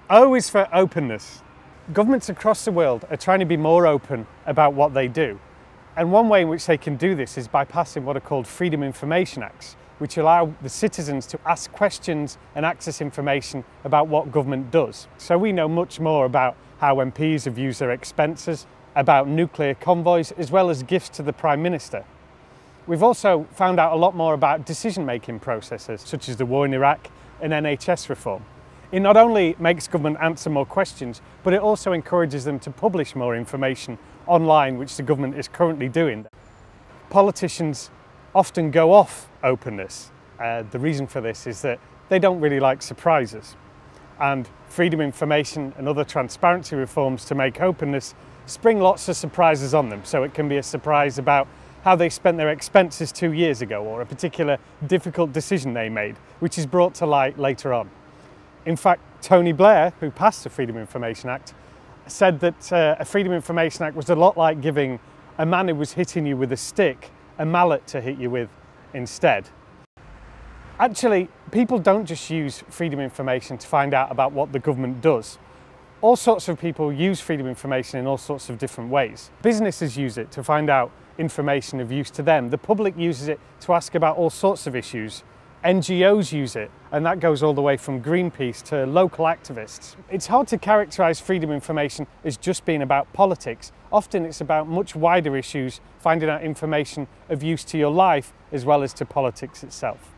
O is for openness. Governments across the world are trying to be more open about what they do. And one way in which they can do this is by passing what are called Freedom of Information Acts, which allow the citizens to ask questions and access information about what government does. So we know much more about how MPs have used their expenses, about nuclear convoys, as well as gifts to the Prime Minister. We've also found out a lot more about decision-making processes, such as the war in Iraq and NHS reform. It not only makes government answer more questions, but it also encourages them to publish more information online, which the government is currently doing. Politicians often go off openness. The reason for this is that they don't really like surprises. And freedom of information and other transparency reforms to make openness spring lots of surprises on them. So it can be a surprise about how they spent their expenses 2 years ago, or a particular difficult decision they made, which is brought to light later on. In fact, Tony Blair, who passed the Freedom of Information Act, said that a Freedom of Information Act was a lot like giving a man who was hitting you with a stick a mallet to hit you with instead. Actually, people don't just use freedom of information to find out about what the government does. All sorts of people use freedom of information in all sorts of different ways. Businesses use it to find out information of use to them. The public uses it to ask about all sorts of issues. NGOs use it, and that goes all the way from Greenpeace to local activists. It's hard to characterise freedom of information as just being about politics. Often it's about much wider issues, finding out information of use to your life as well as to politics itself.